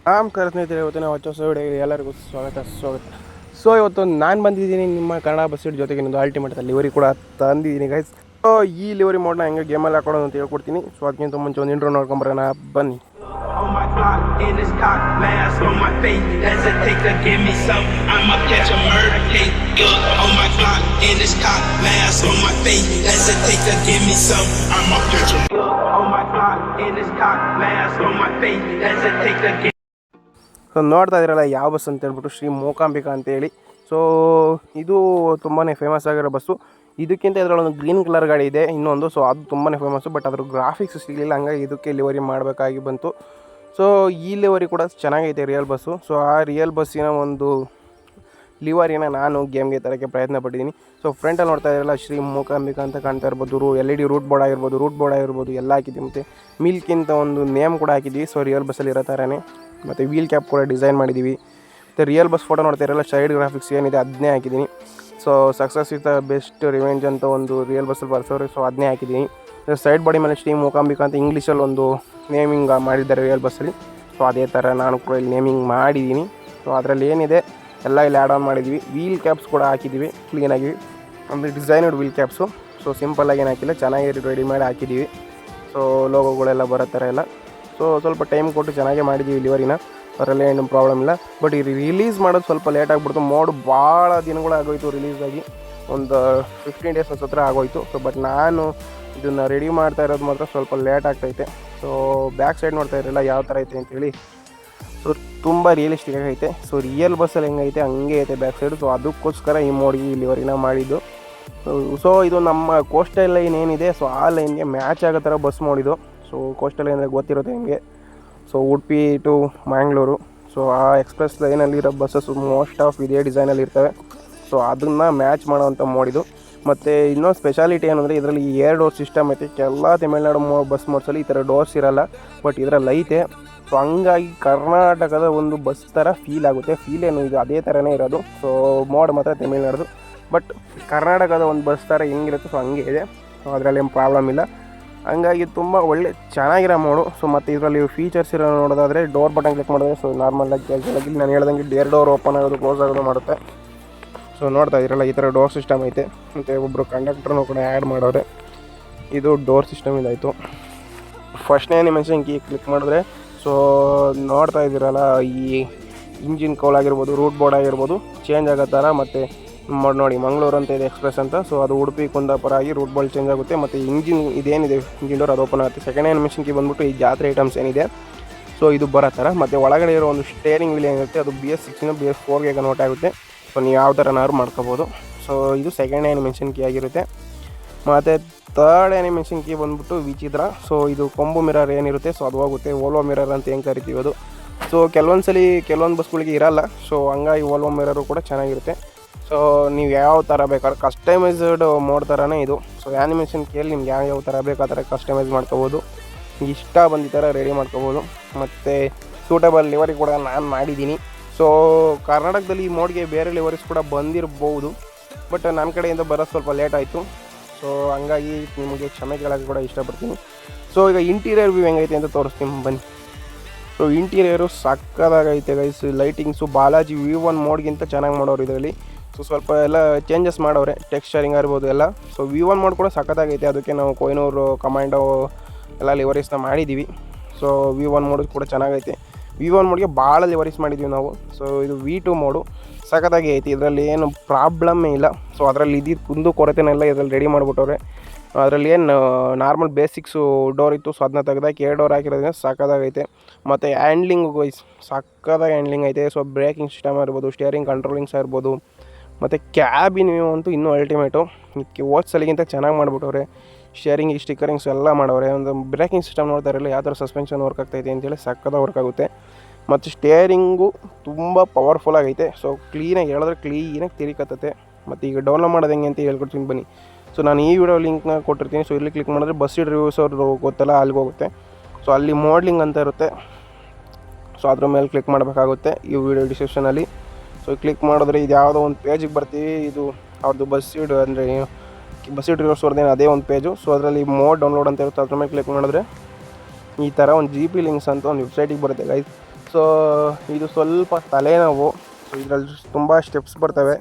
ಸ್ನೇಹಿತರೆ, ಇವತ್ತು ನಾವು ಹೊಸ ವಿಡಿಯೋಗೆ ಎಲ್ಲರಿಗೂ ಸ್ವಾಗತ. ಸೊ ಇವತ್ತು ನಾನು ಬಂದಿದ್ದೀನಿ ನಿಮ್ಮ ಕನ್ನಡ ಬಸ್ ಸೀಟ್ ಜೊತೆಗೆ ಇನ್ನೊಂದು ಅಲ್ಟಿಮೇಟ್ ಲಿವರಿ ಕೂಡ ತಂದಿದ್ದೀನಿ ಗೈಸ್. ಸೊ ಈ ಲಿವರಿ ಮೋಡ್ನ ಹೆಂಗೆ ಗೇಮಲ್ಲಿ ಹಾಕೊಳ್ಳೋದು ಅಂತ ಹೇಳ್ಕೊಡ್ತೀನಿ. ಸೊ ಅದಕ್ಕಿಂತ ಮುಂಚೆ ಒಂದು ಇಂಟ್ರೋ ನೋಡ್ಕೊಂಬರೋಣ ಬನ್ನಿ. ಸೊ ನೋಡ್ತಾ ಇದ್ದೀರಲ್ಲ ಯಾವ ಬಸ್ ಅಂತ ಹೇಳ್ಬಿಟ್ಟು ಶ್ರೀ ಮೂಕಾಂಬಿಕಾ ಅಂತೇಳಿ. ಸೊ ಇದು ತುಂಬಾ ಫೇಮಸ್ ಆಗಿರೋ ಬಸ್ಸು. ಇದಕ್ಕಿಂತ ಇದರಲ್ಲೊಂದು ಗ್ರೀನ್ ಕಲರ್ ಗಾಡಿ ಇದೆ ಇನ್ನೊಂದು. ಸೊ ಅದು ತುಂಬಾ ಫೇಮಸ್ಸು, ಬಟ್ ಅದ್ರ ಗ್ರಾಫಿಕ್ಸ್ ಸಿಗಲಿಲ್ಲ, ಹಂಗಾಗಿ ಇದಕ್ಕೆ ಲಿವರಿ ಮಾಡಬೇಕಾಗಿ ಬಂತು. ಸೊ ಈ ಲಿವರಿ ಕೂಡ ಚೆನ್ನಾಗೈತೆ ರಿಯಲ್ ಬಸ್ಸು. ಸೊ ಆ ರಿಯಲ್ ಬಸ್ಸಿನ ಒಂದು ಲಿವರಿನ ನಾನು ಗೇಮ್ಗೆ ತರೋಕ್ಕೆ ಪ್ರಯತ್ನ ಪಟ್ಟಿದ್ದೀನಿ. ಸೊ ಫ್ರಂಟಲ್ಲಿ ನೋಡ್ತಾ ಇದ್ದೀರಲ್ಲ ಶ್ರೀ ಮೂಕಾಂಬಿಕಾ ಅಂತ ಕಾಣ್ತಾ ಇರ್ಬೋದು. LED ರೂಟ್ ಬೋರ್ಡ್ ಆಗಿರ್ಬೋದು ಎಲ್ಲ ಹಾಕಿದ್ದೀವಿ. ಮತ್ತು ಮಿಲ್ಕಿಂತ ಒಂದು ನೇಮ್ ಕೂಡ ಹಾಕಿದ್ದೀವಿ. ಸೊ ರಿಯಲ್ ಬಸ್ಸಲ್ಲಿ ಇರೋ ಥರನೇ. ಮತ್ತು ವೀಲ್ ಕ್ಯಾಪ್ ಕೂಡ ಡಿಸೈನ್ ಮಾಡಿದ್ದೀವಿ. ಮತ್ತು ರಿಯಲ್ ಬಸ್ ಫೋಟೋ ನೋಡ್ತಾ ಇರಲ್ಲ, ಸೈಡ್ ಗ್ರಾಫಿಕ್ಸ್ ಏನಿದೆ ಅದನ್ನೇ ಹಾಕಿದ್ದೀನಿ. So success is the best revenge ಅಂತ ಒಂದು ರಿಯಲ್ ಬಸ್ಸಲ್ಲಿ ಬರ್ಸೋರು. ಸೊ ಅದನ್ನೇ ಹಾಕಿದ್ದೀನಿ. ಸೈಡ್ ಬಾಡಿ ಮೇಲೆ ಶ್ರೀ ಮೂಕಾಂಬಿಕಾ ಅಂತ ಇಂಗ್ಲೀಷಲ್ಲಿ ಒಂದು ನೇಮಿಂಗ್ ಮಾಡಿದ್ದಾರೆ ರಿಯಲ್ ಬಸ್ಸಲ್ಲಿ. ಸೊ ಅದೇ ಥರ ನಾನು ಕೂಡ ಇಲ್ಲಿ ನೇಮಿಂಗ್ ಮಾಡಿದ್ದೀನಿ. ಸೊ ಅದರಲ್ಲಿ ಏನಿದೆ ಎಲ್ಲ ಇಲ್ಲಿ ಆ್ಯಡ್ ಆನ್ ಮಾಡಿದ್ದೀವಿ. ವೀಲ್ ಕ್ಯಾಪ್ಸ್ ಕೂಡ ಹಾಕಿದ್ದೀವಿ ಕ್ಲೀನಾಗಿ, ಅಂದರೆ ಡಿಸೈನ್ಡ್ ವೀಲ್ ಕ್ಯಾಪ್ಸು. ಸೊ ಸಿಂಪಲ್ಲಾಗಿ ಏನು ಹಾಕಿಲ್ಲ, ಚೆನ್ನಾಗಿ ರೆಡಿ ಮಾಡಿ ಹಾಕಿದ್ದೀವಿ. ಸೊ ಲೋಗೋಗಳೆಲ್ಲ ಬರೋ ಥರ ಎಲ್ಲ. ಸೊ ಸ್ವಲ್ಪ ಟೈಮ್ ಕೊಟ್ಟು ಚೆನ್ನಾಗೇ ಮಾಡಿದ್ದೀವಿ ಲಿವರಿನ, ಅದರಲ್ಲೇ ಏನು ಪ್ರಾಬ್ಲಮ್ ಇಲ್ಲ. ಬಟ್ ಈ ರಿಲೀಸ್ ಮಾಡೋದು ಸ್ವಲ್ಪ ಲೇಟ್ ಆಗಿಬಿಡ್ತು. ಮೋಡ್ ಭಾಳ ದಿನಗಳಾಗೋಯಿತು ರಿಲೀಸಾಗಿ, ಒಂದು 15 ಡೇಸ್ ಹತ್ರ ಆಗೋಯಿತು. ಸೊ ಬಟ್ ನಾನು ಇದನ್ನು ರೆಡಿ ಮಾಡ್ತಾ ಇರೋದು ಮಾತ್ರ ಸ್ವಲ್ಪ ಲೇಟ್ ಆಗ್ತೈತೆ. ಸೊ ಬ್ಯಾಕ್ ಸೈಡ್ ನೋಡ್ತಾ ಇರಲಿಲ್ಲ ಯಾವ ಥರ ಐತೆ ಅಂತೇಳಿ. ಸೊ ತುಂಬ ರಿಯಲಿಸ್ಟಿಕ್ ಆಗೈತೆ. ಸೊ ರಿಯಲ್ ಬಸ್ಸಲ್ಲಿ ಹೆಂಗೈತೆ ಹಂಗೆ ಐತೆ ಬ್ಯಾಕ್ ಸೈಡು. ಸೊ ಅದಕ್ಕೋಸ್ಕರ ಈ ಮೋಡ್ಗೆ ಈ ಲಿವರಿನ ಮಾಡಿದ್ದು. ಸೊ ಇದು ನಮ್ಮ ಕೋಸ್ಟಲ್ ಲೈನ್ ಏನಿದೆ, ಸೊ ಆ ಲೈನ್ಗೆ ಮ್ಯಾಚ್ ಆಗೋ ಥರ ಬಸ್ ಮಾಡಿದ್ದು. ಸೊ ಕೋಸ್ಟಲ್ ಲೈನ್ ಗೊತ್ತಿರುತ್ತೆ ನಿಮಗೆ. So Udupi to Mangalore. So ಆ ಎಕ್ಸ್ಪ್ರೆಸ್ ಲೈನಲ್ಲಿರೋ ಬಸ್ಸಸ್ ಮೋಸ್ಟ್ ಆಫ್ ಇದೇ ಡಿಸೈನಲ್ಲಿ ಇರ್ತವೆ. ಸೊ ಅದನ್ನು ಮ್ಯಾಚ್ ಮಾಡೋವಂಥ ಮೋಡಿದು. ಮತ್ತು ಇನ್ನೊಂದು ಸ್ಪೆಷಾಲಿಟಿ ಏನಂದರೆ ಇದರಲ್ಲಿ 2 ಡೋರ್ ಸಿಸ್ಟಮ್ ಐತೆ. ಎಲ್ಲ ತಮಿಳ್ನಾಡು ಬಸ್ ಮೋಡ್ಸಲ್ಲಿ ಈ ಥರ ಡೋರ್ಸ್ ಇರೋಲ್ಲ, ಬಟ್ ಇದರಲ್ಲಿ ಐತೆ. ಸೊ ಹಂಗಾಗಿ ಕರ್ನಾಟಕದ ಒಂದು ಬಸ್ ಥರ ಫೀಲ್ ಆಗುತ್ತೆ. ಫೀಲ್ ಏನು ಇದು ಅದೇ ಥರನೇ ಇರೋದು. ಸೊ ಮೋಡ್ ಮಾತ್ರ ತಮಿಳ್ನಾಡ್ದು, ಬಟ್ ಕರ್ನಾಟಕದ ಒಂದು ಬಸ್ ಥರ ಹೆಂಗಿರುತ್ತೆ ಸೊ ಹಂಗೆ ಇದೆ. ಸೊ ಅದರಲ್ಲಿ ಏನು ಪ್ರಾಬ್ಲಮ್ ಇಲ್ಲ. ಹಂಗಾಗಿ ತುಂಬ ಒಳ್ಳೆ ಚೆನ್ನಾಗಿರೋ ಮೋಡು. ಸೊ ಮತ್ತು ಇದರಲ್ಲಿ ಫೀಚರ್ಸ್ ಇರೋ ನೋಡೋದಾದರೆ ಡೋರ್ ಬಟನ್ ಕ್ಲಿಕ್ ಮಾಡಿದ್ರೆ ಸೊ ನಾರ್ಮಲಾಗಿ ಕ್ಯಾಶುವಲಾಗಿ ನಾನು ಹೇಳ್ದಂಗೆ 2 ಡೋರ್ ಓಪನ್ ಆಗೋದು ಕ್ಲೋಸ್ ಆಗೋದು ಮಾಡುತ್ತೆ. ಸೊ ನೋಡ್ತಾ ಇದ್ದೀರಲ್ಲ ಈ ಥರ ಡೋರ್ ಸಿಸ್ಟಮ್ ಐತೆ. ಮತ್ತು ಒಬ್ಬರು ಕಂಡಕ್ಟ್ರನ್ನೂ ಕೂಡ ಆ್ಯಡ್ ಮಾಡೋರೆ. ಇದು ಡೋರ್ ಸಿಸ್ಟಮ್ ಇದಾಯಿತು. ಫಸ್ಟ್ನೇ ಅನಿಮೇಷನ್ ಕೀ ಕ್ಲಿಕ್ ಮಾಡಿದ್ರೆ ಸೊ ನೋಡ್ತಾ ಇದ್ದೀರಲ್ಲ ಈ ಇಂಜಿನ್ ಕೌಲ್ ಆಗಿರ್ಬೋದು, ರೂಟ್ ಬೋರ್ಡ್ ಆಗಿರ್ಬೋದು ಚೇಂಜ್ ಆಗೋ ಥರ. ಮತ್ತು ನೋಡಿ ಮಂಗಳೂರು ಅಂತ ಇದೆ ಎಕ್ಸ್ಪ್ರೆಸ್ ಅಂತ. ಸೊ ಅದು ಉಡುಪಿ ಕುಂದಾಪುರ ಆಗಿ ರೂಟ್ ಬೋರ್ಡ್ ಚೇಂಜ್ ಆಗುತ್ತೆ. ಮತ್ತು ಇಂಜಿನ್ ಇದೇನಿದೆ ಇಂಜಿನ್ ಡೋರ್ ಅದು ಓಪನ್ ಆಗುತ್ತೆ. ಸೆಕೆಂಡ್ ಅನಿಮೇಷನ್ ಕೀ ಬಂದ್ಬಿಟ್ಟು ಈ ಜಾತ್ರೆ ಐಟಮ್ಸ್ ಏನಿದೆ ಸೊ ಇದು ಬರೋ ಥರ. ಮತ್ತು ಒಳಗಡೆ ಇರೋ ಒಂದು ಸ್ಟೇರಿಂಗ್ ವೀಲ್ ಏನಿರುತ್ತೆ ಅದು BS6 BS4ಗೆ ಕನ್ವರ್ಟ್ ಆಗುತ್ತೆ. ಸೊ ನೀವು ಯಾವ ಥರನಾದ್ರು ಮಾಡ್ಕೋಬೋದು. ಸೊ ಇದು ಸೆಕೆಂಡ್ ಅನಿಮೇಷನ್ ಕೀ ಆಗಿರುತ್ತೆ. ಮತ್ತು ಥರ್ಡ್ ಅನಿಮೇಷನ್ ಕೀ ಬಂದ್ಬಿಟ್ಟು ವಿಚಿತ್ರ. ಸೊ ಇದು ಕೊಂಬು ಮಿರರ್ ಏನಿರುತ್ತೆ ಸೊ ಅದು ಹೋಗುತ್ತೆ. ಓಲ್ವೋ ಮಿರರ್ ಅಂತ ಹೆಂಗೆ ಕರಿತೀವಿ ಅದು. ಸೊ ಕೆಲವೊಂದು ಬಸ್ಗಳಿಗೆ ಇರೋಲ್ಲ. ಸೊ ಹಂಗಾಗಿ ಓಲ್ವೋ ಮಿರರು ಕೂಡ ಚೆನ್ನಾಗಿರುತ್ತೆ. ಸೊ ನೀವು ಯಾವ ಥರ ಬೇಕಾದ್ರೆ ಕಸ್ಟಮೈಸ್ಡ್ ಮೋಡ್ ಥರನೇ ಇದು. ಸೊ ಆ್ಯನಿಮೇಷನ್ ಕೇಳಿ ನಿಮ್ಗೆ ಯಾವ ಥರ ಬೇಕು ಆ ಥರ ಕಸ್ಟಮೈಸ್ ಮಾಡ್ಕೋಬೋದು. ಇಷ್ಟ ಬಂದ ಥರ ರೆಡಿ ಮಾಡ್ಕೋಬೋದು. ಮತ್ತು ಸೂಟಬಲ್ ಲಿವರಿ ಕೂಡ ನಾನು ಮಾಡಿದ್ದೀನಿ. ಸೊ ಕರ್ನಾಟಕದಲ್ಲಿ ಈ ಮೋಡ್ಗೆ ಬೇರೆ ಲಿವರೀಸ್ ಕೂಡ ಬಂದಿರ್ಬೋದು, ಬಟ್ ನನ್ನ ಕಡೆಯಿಂದ ಬರೋದು ಸ್ವಲ್ಪ ಲೇಟ್ ಆಯಿತು. ಸೊ ಹಂಗಾಗಿ ನಿಮಗೆ ಕ್ಷಮೆ ಕೇಳೋಕ್ಕೆ ಕೂಡ ಇಷ್ಟಪಡ್ತೀನಿ. ಸೊ ಈಗ ಇಂಟೀರಿಯರ್ ವ್ಯೂ ಹೆಂಗೈತೆ ಅಂತ ತೋರಿಸ್ತೀನಿ ಬನ್ನಿ. ಸೊ ಇಂಟೀರಿಯರು ಸಕ್ಕದಾಗೈತೆ ಗೈಸ್. ಲೈಟಿಂಗ್ಸು ಬಾಲಾಜಿ V1 ಮೋಡ್ಗಿಂತ ಚೆನ್ನಾಗಿ ಮಾಡೋರು ಇದರಲ್ಲಿ. ಸೊ ಸ್ವಲ್ಪ ಎಲ್ಲ ಚೇಂಜಸ್ ಮಾಡವ್ರೆ, ಟೆಕ್ಸ್ಚರಿಂಗ್ ಇರ್ಬೋದು ಎಲ್ಲ. ಸೊ V1 ಮೋಡ್ ಕೂಡ ಸಕ್ಕತ್ತಾಗೈತೆ. ಅದಕ್ಕೆ ನಾವು ಕೊಯ್ನೂರು ಕಮಾಂಡೋ ಎಲ್ಲ ಲಿವರೀಸ್ನ ಮಾಡಿದ್ದೀವಿ. ಸೊ V1 ಮೋಡ್ ಕೂಡ ಚೆನ್ನಾಗೈತೆ. V1 ಮೋಡ್ಗೆ ಭಾಳ ಲಿವರೀಸ್ ಮಾಡಿದ್ದೀವಿ ನಾವು. ಸೊ ಇದು V2 ಮೋಡು ಸಖತ್ತಾಗಿ ಐತಿ. ಇದರಲ್ಲಿ ಏನು ಪ್ರಾಬ್ಲಮ್ಮೇ ಇಲ್ಲ. ಸೊ ಅದರಲ್ಲಿ ಕುಂದು ಕೊರತೆನೆಲ್ಲ ಇದರಲ್ಲಿ ರೆಡಿ ಮಾಡಿಬಿಟ್ಟವ್ರೆ. ಅದರಲ್ಲಿ ಏನು ನಾರ್ಮಲ್ ಬೇಸಿಕ್ಸು ಡೋರ್ ಇತ್ತು, ಸೊ ಅದನ್ನ ತೆಗೆದಾಕಿ 2 ಡೋರ್ ಹಾಕಿರೋದ್ರಿಂದ ಸಕ್ಕತ್ತಾಗೈತೆ. ಮತ್ತು ಹ್ಯಾಂಡ್ಲಿಂಗ್ ವೈಸ್ ಸಕ್ಕತ್ತಾಗಿ ಹ್ಯಾಂಡ್ಲಿಂಗ್ ಐತೆ. ಸೊ ಬ್ರೇಕಿಂಗ್ ಸಿಸ್ಟಮ್ ಇರ್ಬೋದು, ಸ್ಟಿಯರಿಂಗ್ ಕಂಟ್ರೋಲಿಂಗ್ಸ್ ಇರ್ಬೋದು, ಮತ್ತು ಕ್ಯಾಬಿನ್ ವ್ಯೂ ಅಂತೂ ಇನ್ನೂ ಅಲ್ಟಿಮೇಟು. ಇದಕ್ಕೆ ಸಲಿಗಿಂತ ಚೆನ್ನಾಗಿ ಮಾಡಿಬಿಟ್ಟವ್ರೆ. ಸ್ಟಿಯರಿಂಗ್ ಸ್ಟಿಕ್ಕರಿಂಗ್ಸ್ ಎಲ್ಲ ಮಾಡವ್ರೆ. ಒಂದು ಬ್ರೇಕಿಂಗ್ ಸಿಸ್ಟಮ್ ನೋಡ್ತಾ ಇರಲ್ಲ ಯಾವ ಥರ ಸಸ್ಪೆನ್ಷನ್ ವರ್ಕ್ ಆಗ್ತೈತೆ ಅಂತೇಳಿ ಸಕ್ಕತ್ತಾಗಿ ವರ್ಕ್ ಆಗುತ್ತೆ. ಮತ್ತು ಸ್ಟೇರಿಂಗು ತುಂಬ ಪವರ್ಫುಲ್ ಆಗೈತೆ. ಸೊ ಕ್ಲೀನಾಗಿ ಹೇಳಿದ್ರೆ ಕ್ಲೀನಾಗಿ ತಿರುಗತ್ತೆ. ಮತ್ತು ಈಗ ಡೌನ್ಲೋಡ್ ಮಾಡೋದು ಹೆಂಗೆ ಅಂತ ಹೇಳ್ಕೊಡ್ತೀನಿ ಬನ್ನಿ. ಸೊ ನಾನು ಈ ವಿಡಿಯೋ ಲಿಂಕ್ನ ಕೊಟ್ಟಿರ್ತೀನಿ. ಸೊ ಇಲ್ಲಿ ಕ್ಲಿಕ್ ಮಾಡಿದ್ರೆ ಬಸ್ ರಿವ್ಯೂಸ್ ಅವ್ರು ಗೊತ್ತಲ್ಲ ಅಲ್ಲಿಗೆ ಹೋಗುತ್ತೆ. ಸೊ ಅಲ್ಲಿ ಮೋಡ್ಲಿಂಗ್ ಅಂತ ಇರುತ್ತೆ. ಸೊ ಅದ್ರ ಮೇಲೆ ಕ್ಲಿಕ್ ಮಾಡಬೇಕಾಗುತ್ತೆ ಈ ವಿಡಿಯೋ ಡಿಸ್ಕ್ರಿಪ್ಷನಲ್ಲಿ. ಸೊ ಕ್ಲಿಕ್ ಮಾಡಿದ್ರೆ ಇದು ಯಾವುದೋ ಒಂದು ಪೇಜಿಗೆ ಬರ್ತೀವಿ. ಇದು ಅವ್ರದ್ದು ಬಸ್ ಸೀಟ್ ಅಂದರೆ ಬಸ್ ಸೀಟ್ ರಿವ್ಯೂಸ್ ಅವ್ರದ್ದೇನು ಅದೇ ಒಂದು ಪೇಜು. ಸೊ ಅದರಲ್ಲಿ ಮೋಡ್ ಡೌನ್ಲೋಡ್ ಅಂತ ಇರುತ್ತೆ. ಅದ್ರ ಮೇಲೆ ಕ್ಲಿಕ್ ಮಾಡಿದ್ರೆ ಈ ಥರ ಒಂದು GP ಲಿಂಕ್ಸ್ ಅಂತ ಒಂದು ವೆಬ್ಸೈಟಿಗೆ ಬರುತ್ತೆ ಗೈಸ್. ಸೊ ಇದು ಸ್ವಲ್ಪ ತಲೆನೋವು. ಸೊ ಇದರಲ್ಲಿ ತುಂಬ ಸ್ಟೆಪ್ಸ್ ಬರ್ತವೆ.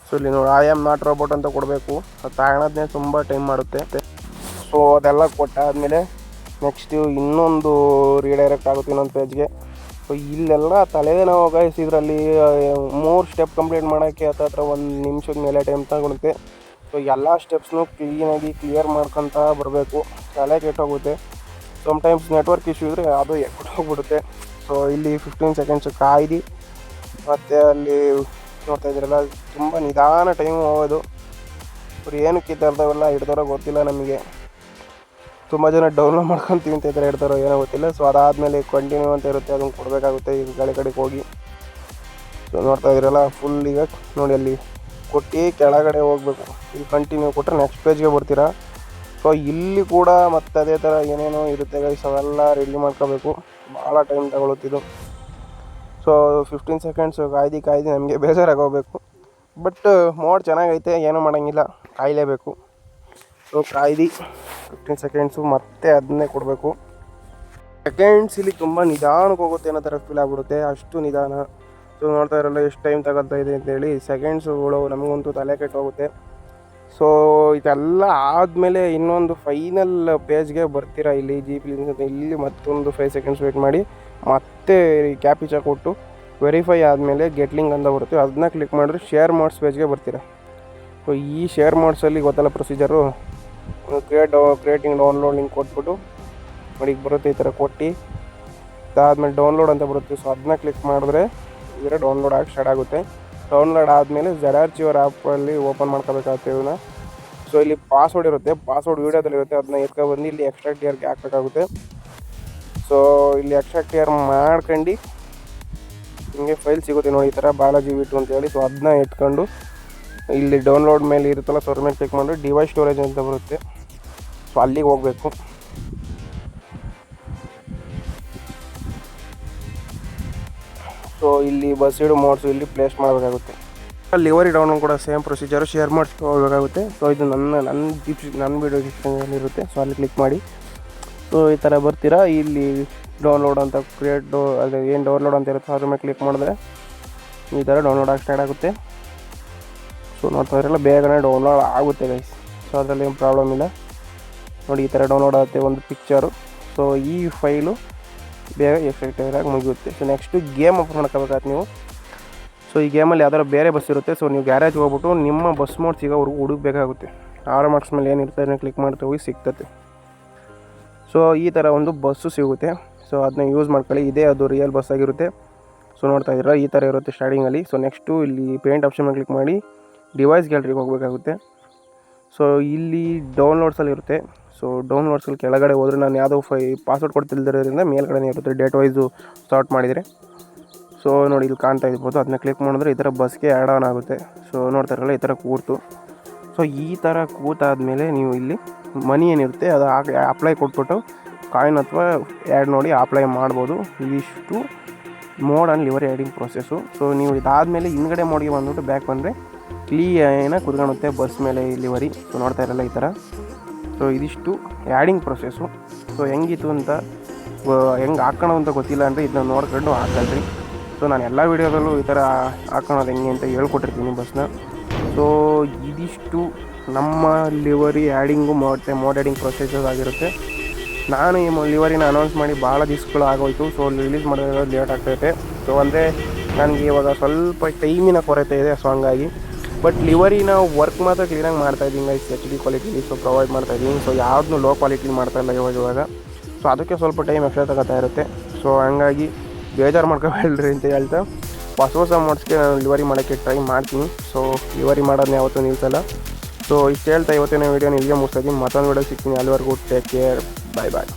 ಸೊ ಇಲ್ಲಿ ನೋಡಿ ಐ ಆಮ್ ನಾಟ್ ರೋಬೋಟ್ ಅಂತ ಕೊಡಬೇಕು. ಅದು ತಗೊಳೋದನ್ನೇ ತುಂಬ ಟೈಮ್ ಮಾಡುತ್ತೆ. ಸೊ ಅದೆಲ್ಲ ಕೊಟ್ಟಾದಮೇಲೆ ನೆಕ್ಸ್ಟು ಇನ್ನೊಂದು ರೀಡೈರೆಕ್ಟ್ ಆಗುತ್ತೆ ಇನ್ನೊಂದು ಪೇಜ್ಗೆ. ಸೊ ಇಲ್ಲೆಲ್ಲ ತಲೆನೋವು ಗೈಸ್. ಇದರಲ್ಲಿ 3 ಸ್ಟೆಪ್ ಕಂಪ್ಲೀಟ್ ಮಾಡೋಕ್ಕೆ ಹತ್ರ 1 ನಿಮಿಷದ ಮೇಲೆ ಟೈಮ್ ತಗೊಳುತ್ತೆ. ಸೊ ಎಲ್ಲ ಸ್ಟೆಪ್ಸ್ನು ಕ್ಲೀನಾಗಿ ಕ್ಲಿಯರ್ ಮಾಡ್ಕೊತ ಬರಬೇಕು. ತಲೆ ಕೆಟ್ಟೋಗುತ್ತೆ. ಸಮ್ಟೈಮ್ಸ್ ನೆಟ್ವರ್ಕ್ ಇಶ್ಯೂ ಇದ್ದರೆ ಅದು ಹೋಗ್ಬಿಡುತ್ತೆ. ಸೊ ಇಲ್ಲಿ 15 ಸೆಕೆಂಡ್ಸ್ ಕಾಯ್ದು ಮತ್ತು ಅಲ್ಲಿ ನೋಡ್ತಾ ಇದ್ದೀರಲ್ಲ ತುಂಬ ನಿಧಾನ ಟೈಮ್ ಹೋಗೋದು. ಅವ್ರು ಏನಕ್ಕೆ ಈ ಥರದವೆಲ್ಲ ಹಿಡ್ದಾರೋ ಗೊತ್ತಿಲ್ಲ ನಮಗೆ. ತುಂಬ ಜನ ಡೌನ್ಲೋಡ್ ಮಾಡ್ಕೊತೀವಿ ಅಂತ ಇದ್ದಾರೆ, ಹಿಡ್ದಾರೋ ಏನೋ ಗೊತ್ತಿಲ್ಲ. ಸೊ ಅದಾದಮೇಲೆ ಕಂಟಿನ್ಯೂ ಅಂತ ಇರುತ್ತೆ, ಅದನ್ನು ಕೊಡಬೇಕಾಗುತ್ತೆ ಈಗ ಕಡೆಗೆ ಹೋಗಿ. ಸೊ ನೋಡ್ತಾ ಇದ್ದೀರಲ್ಲ ಫುಲ್ ಈಗ ನೋಡಿ ಅಲ್ಲಿ ಕೊಟ್ಟು ಕೆಳಗಡೆ ಹೋಗಬೇಕು. ಇಲ್ಲಿ ಕಂಟಿನ್ಯೂ ಕೊಟ್ಟರೆ ನೆಕ್ಸ್ಟ್ ಪೇಜ್ಗೆ ಬರ್ತೀರಾ. ಸೊ ಇಲ್ಲಿ ಕೂಡ ಮತ್ತೆ ಅದೇ ಥರ ಏನೇನೋ ಇರುತ್ತೆ ಗೈಸ್, ಅವೆಲ್ಲ ರೆಡಿ ಮಾಡ್ಕೋಬೇಕು. ಭಾಳ ಟೈಮ್ ತಗೊಳುತ್ತಿದ್ದು. ಸೊ 15 ಸೆಕೆಂಡ್ಸ್ ಕಾಯ್ದು ನಮಗೆ ಬೇಜಾರಾಗೋಗ್ಬೇಕು. ಬಟ್ ಮೋಡ್ ಚೆನ್ನಾಗೈತೆ, ಏನೂ ಮಾಡೋಂಗಿಲ್ಲ, ಕಾಯಲೇಬೇಕು. ಸೊ ಕಾಯ್ದು 15 ಸೆಕೆಂಡ್ಸು ಮತ್ತೆ ಅದನ್ನೇ ಕೊಡಬೇಕು. ಸೆಕೆಂಡ್ಸ್ ಇಲ್ಲಿ ತುಂಬ ನಿಧಾನಕ್ಕೆ ಹೋಗುತ್ತೆ ಅನ್ನೋ ಥರ ಫೀಲ್ ಆಗಿಬಿಡುತ್ತೆ, ಅಷ್ಟು ನಿಧಾನ. ಸೊ ನೋಡ್ತಾ ಇರಲ್ಲ ಎಷ್ಟು ಟೈಮ್ ತಗೊಳ್ತಾ ಇದೆ ಅಂತೇಳಿ. ಸೆಕೆಂಡ್ಸ್ಗಳು ನಮಗಂತೂ ತಲೆ ಕೆಟ್ಟೋಗುತ್ತೆ. ಸೊ ಇದೆಲ್ಲ ಆದಮೇಲೆ ಇನ್ನೊಂದು ಫೈನಲ್ ಪೇಜ್ಗೆ ಬರ್ತೀರಾ. ಇಲ್ಲಿ ಇಲ್ಲಿ ಮತ್ತೊಂದು 5 ಸೆಕೆಂಡ್ಸ್ ವೇಟ್ ಮಾಡಿ ಮತ್ತೆ ಕ್ಯಾಪಿಚಾ ಕೊಟ್ಟು ವೆರಿಫೈ ಆದಮೇಲೆ ಗೆಟ್ಲಿಂಗ್ ಅಂತ ಬರುತ್ತೆ, ಅದನ್ನ ಕ್ಲಿಕ್ ಮಾಡಿದ್ರೆ ಶೇರ್ ಮೋಡ್ಸ್ ಪೇಜ್ಗೆ ಬರ್ತೀರಾ. ಸೊ ಈ ಶೇರ್ ಮೋಡ್ಸಲ್ಲಿ ಗೊತ್ತಲ್ಲ ಪ್ರೊಸೀಜರು, ಕ್ರಿಯೇಟಿಂಗ್ ಡೌನ್ಲೋಡ್ ಲಿಂಕ್ ಕೊಟ್ಬಿಟ್ಟು ನೋಡಿ ಬರುತ್ತೆ ಈ ಥರ ಕೊಟ್ಟು ಅದಾದಮೇಲೆ ಡೌನ್ಲೋಡ್ ಅಂತ ಬರುತ್ತೆ. ಸೊ ಅದನ್ನ ಕ್ಲಿಕ್ ಮಾಡಿದ್ರೆ ಇದರ ಡೌನ್ಲೋಡ್ ಆಗಿ ಸ್ಟಾರ್ಟ್ ಆಗುತ್ತೆ. ಡೌನ್ಲೋಡ್ ಆದಮೇಲೆ ZRChewer ಆ್ಯಪಲ್ಲಿ ಓಪನ್ ಮಾಡ್ಕೋಬೇಕಾಗುತ್ತೆ ಇವನ್ನ. ಸೊ ಇಲ್ಲಿ ಪಾಸ್ವರ್ಡ್ ಇರುತ್ತೆ, ಪಾಸ್ವರ್ಡ್ ವೀಡಿಯೋದಲ್ಲಿರುತ್ತೆ, ಅದನ್ನ ಎತ್ಕೊಬಂದು ಇಲ್ಲಿ ಎಕ್ಸ್ಟ್ರಾಕ್ಟ್ ಇಯರ್ಗೆ ಹಾಕಬೇಕಾಗುತ್ತೆ. ಸೊ ಇಲ್ಲಿ ಎಕ್ಸ್ಟ್ರಾಕ್ಟ್ ಇಯರ್ ಮಾಡ್ಕೊಂಡು ನಿಮಗೆ ಫೈಲ್ ಸಿಗುತ್ತೆ ನೋಡಿ ಈ ಥರ ಬಾಲಾಜಿ V2 ಅಂತೇಳಿ. ಸೊ ಅದನ್ನ ಎತ್ಕೊಂಡು ಇಲ್ಲಿ ಡೌನ್ಲೋಡ್ ಮೇಲೆ ಇರುತ್ತಲ್ಲ, ಸೊ ಅದ್ರ ಮೇಲೆ ಕ್ಲಿಕ್ ಮಾಡಿ ಡಿವೈಸ್ ಸ್ಟೋರೇಜ್ ಅಂತ ಬರುತ್ತೆ. ಸೊ ಅಲ್ಲಿಗೆ ಹೋಗಬೇಕು. ಸೊ ಇಲ್ಲಿ ಬಸ್ಸಿಡು ಮೋಡ್ಸು ಇಲ್ಲಿ ಪ್ಲೇಸ್ ಮಾಡಬೇಕಾಗುತ್ತೆ. ಲಿವರಿ ಡೌನ್ಲೋಡ್ ಕೂಡ ಸೇಮ್ ಪ್ರೊಸೀಜರು, ಶೇರ್ ಮಾಡ್ಸ್ ಹೋಗಬೇಕಾಗುತ್ತೆ. ಸೊ ಇದು ನನ್ನ ವೀಡಿಯೋ ಡಿಸ್ಕ್ರಿಪ್ಷನಲ್ಲಿ ಇರುತ್ತೆ. ಸೊ ಅಲ್ಲಿ ಕ್ಲಿಕ್ ಮಾಡಿ ಸೊ ಈ ಥರ ಬರ್ತೀರಾ. ಇಲ್ಲಿ ಡೌನ್ಲೋಡ್ ಅಂತ ಅದು ಏನು ಡೌನ್ಲೋಡ್ ಅಂತ ಇರುತ್ತೆ ಅದ್ರ ಮೇಲೆ ಕ್ಲಿಕ್ ಮಾಡಿದ್ರೆ ಈ ಥರ ಡೌನ್ಲೋಡ್ ಆಗಿ ಸ್ಟಾರ್ಟ್ ಆಗುತ್ತೆ. ಸೊ ನೋಡ್ತಾ ಇರಲ್ಲ ಬೇಗನೆ ಡೌನ್ಲೋಡ್ ಆಗುತ್ತೆ ಗೈಸ್. ಸೊ ಅದರಲ್ಲಿ ಏನು ಪ್ರಾಬ್ಲಮ್ ಇಲ್ಲ ನೋಡಿ, ಈ ಥರ ಡೌನ್ಲೋಡ್ ಆಗುತ್ತೆ ಒಂದು ಪಿಕ್ಚರು. ಸೊ ಈ ಫೈಲು ಬೇಗ ಎಫೆಕ್ಟಿವ್ ಮುಗಿಯುತ್ತೆ. ಸೊ ನೆಕ್ಸ್ಟು ಗೇಮ್ ಓಪನ್ ಮಾಡ್ಕೋಬೇಕಾಗುತ್ತೆ ನೀವು. ಸೊ ಈ ಗೇಮಲ್ಲಿ ಯಾವ್ದಾದ್ರು ಬೇರೆ ಬಸ್ ಇರುತ್ತೆ. ಸೊ ನೀವು ಗ್ಯಾರೇಜ್ಗೆ ಹೋಗ್ಬಿಟ್ಟು ನಿಮ್ಮ ಬಸ್ ಮೋಡ್ ಸಿಗೋವರೆಗೂ ಹುಡುಕಬೇಕಾಗುತ್ತೆ. ಆರ್ ಮಾರ್ಕ್ಸ್ ಮೇಲೆ ಏನಿರುತ್ತೆ ಅದನ್ನ ಕ್ಲಿಕ್ ಮಾಡ್ತಾ ಹೋಗಿ ಸಿಗ್ತದೆ. ಸೊ ಈ ಥರ ಒಂದು ಬಸ್ಸು ಸಿಗುತ್ತೆ. ಸೊ ಅದನ್ನ ಯೂಸ್ ಮಾಡ್ಕೊಳ್ಳಿ, ಇದೇ ಅದು ರಿಯಲ್ ಬಸ್ ಆಗಿರುತ್ತೆ. ಸೊ ನೋಡ್ತಾ ಇದ್ದೀರಾ ಈ ಥರ ಇರುತ್ತೆ ಸ್ಟಾರ್ಟಿಂಗಲ್ಲಿ. ಸೊ ನೆಕ್ಸ್ಟು ಇಲ್ಲಿ ಪೇಂಟ್ ಆಪ್ಷನ್ ಮೇಲೆ ಕ್ಲಿಕ್ ಮಾಡಿ ಡಿವೈಸ್ ಗ್ಯಾಲರಿಗೆ ಹೋಗಬೇಕಾಗುತ್ತೆ. ಸೊ ಇಲ್ಲಿ ಡೌನ್ಲೋಡ್ಸಲ್ಲಿ ಇರುತ್ತೆ. ಸೊ ಡೌನ್ಲೋಡ್ಸಲ್ಲಿ ಕೆಳಗಡೆ ಹೋದರೆ ನಾನು ಯಾವುದೋ ಪಾಸ್ವರ್ಡ್ ಕೊಡ್ತಿಲ್ದಿರೋದ್ರಿಂದ ಮೇಲ್ಗಡೆ ಇರುತ್ತೆ ಡೇಟ್ ವೈಸು ಸಾರ್ಟ್ ಮಾಡಿದರೆ. ಸೊ ನೋಡಿ ಇಲ್ಲಿ ಕಾಣ್ತಾ ಇರ್ಬೋದು, ಅದನ್ನ ಕ್ಲಿಕ್ ಮಾಡಿದ್ರೆ ಈ ಥರ ಬಸ್ಗೆ ಆ್ಯಡ್ ಆನ್ ಆಗುತ್ತೆ. ಸೊ ನೋಡ್ತಾ ಇರಲ್ಲ ಈ ಥರ ಕೂರ್ತು. ಸೊ ಈ ಥರ ಕೂತಾದಮೇಲೆ ನೀವು ಇಲ್ಲಿ ಮನಿ ಏನಿರುತ್ತೆ ಅದು ಅಪ್ಲೈ ಕೊಟ್ಬಿಟ್ಟು ಕಾಯಿನ್ ಅಥವಾ ಆ್ಯಡ್ ನೋಡಿ ಅಪ್ಲೈ ಮಾಡ್ಬೋದು. ಇದಿಷ್ಟು mode and livery adding process. So ನೀವು ಇದಾದಮೇಲೆ ಹಿಂದ್ಗಡೆ ಮೋಡ್ಗೆ ಬಂದ್ಬಿಟ್ಟು ಬ್ಯಾಕ್ ಬಂದರೆ ಕ್ಲೀನಾಗಿ ಕುತ್ಕೊಳ್ಳುತ್ತೆ ಬಸ್ ಮೇಲೆ ಲಿವರಿ. ಸೊ ನೋಡ್ತಾ ಇರಲ್ಲ ಈ ಥರ. ಸೊ ಇದಿಷ್ಟು ಆ್ಯಡಿಂಗ್ ಪ್ರೊಸೆಸ್ಸು. ಸೊ ಹೆಂಗಿತ್ತು ಅಂತ ಹೆಂಗೆ ಹಾಕೋಣ ಅಂತ ಗೊತ್ತಿಲ್ಲ ಅಂದರೆ ಇದನ್ನ ನೋಡ್ಕೊಂಡು ಹಾಕಲ್ರಿ. ಸೊ ನಾನು ಎಲ್ಲ ವೀಡಿಯೋದಲ್ಲೂ ಈ ಥರ ಹಾಕೋಣದು ಹೆಂಗೆ ಅಂತ ಹೇಳ್ಕೊಟ್ಟಿರ್ತೀನಿ ಬಸ್ನ. ಸೊ ಇದಿಷ್ಟು ನಮ್ಮ ಲಿವರಿ ಆ್ಯಡಿಂಗು ಮತ್ತು ಮೋಡ್ ಆ್ಯಡಿಂಗ್ ಪ್ರೊಸೆಸಸ್ ಆಗಿರುತ್ತೆ. ನಾನು ಈ ಲಿವರಿನ ಅನೌನ್ಸ್ ಮಾಡಿ ಭಾಳ ದಿವಸಗಳು ಆಗೋಯಿತು. ಸೊ ರಿಲೀಸ್ ಮಾಡೋದು ಲೇಟ್ ಆಗ್ತೈತೆ. ಸೊ ಅಂದರೆ ನನಗೆ ಇವಾಗ ಸ್ವಲ್ಪ ಟೈಮಿನ ಕೊರತೆ ಇದೆ. ಸೊ ಹಂಗಾಗಿ ಬಟ್ ಲಿವರಿನ ವರ್ಕ್ ಮಾತ್ರ ಕ್ಲೀನಾಗಿ ಮಾಡ್ತಾಯಿದ್ದೀನಿ ಗೈಸ್, HD ಕ್ವಾಲಿಟಿಲಿ. ಸೊ ಪ್ರೊವೈಡ್ ಮಾಡ್ತಾಯಿದ್ದೀನಿ. ಸೊ ಯಾವುದನ್ನೂ ಲೋ ಕ್ವಾಲಿಟಿಲಿ ಮಾಡ್ತಾಯಿಲ್ಲ ಇವಾಗ. ಸೊ ಅದಕ್ಕೆ ಸ್ವಲ್ಪ ಟೈಮ್ ಎಕ್ಸ್ಟ್ರಾ ತಗೋತಾ ಇರುತ್ತೆ. ಸೊ ಹಂಗಾಗಿ ಬೇಜಾರು ಮಾಡ್ಕೊಬೇಡ್ರಿ ಅಂತ ಹೇಳ್ತಾ ಹೊಸ ಮೋಡ್ಸ್ಗೆ ನಾನು ಲಿವರಿ ಮಾಡೋಕ್ಕೆ ಟ್ರೈ ಮಾಡ್ತೀನಿ. ಸೊ ಲಿವರಿ ಮಾಡೋದನ್ನ ಯಾವತ್ತೂ ನಿಲ್ಸಲ್ಲ. ಸೊ ಇಷ್ಟು ಹೇಳ್ತಾ ಇವತ್ತಿನ ವೀಡಿಯೋನ ಇಲ್ಲಿಗೆ ಮುಗಿಸ್ತೀನಿ. ಮತ್ತೊಂದು ವೀಡಿಯೋ ಸಿಗ್ತೀನಿ. ಅಲ್ಲಿವರೆಗೂ ಟೇಕ್ ಕೇರ್, ಬಾಯ್ ಬಾಯ್.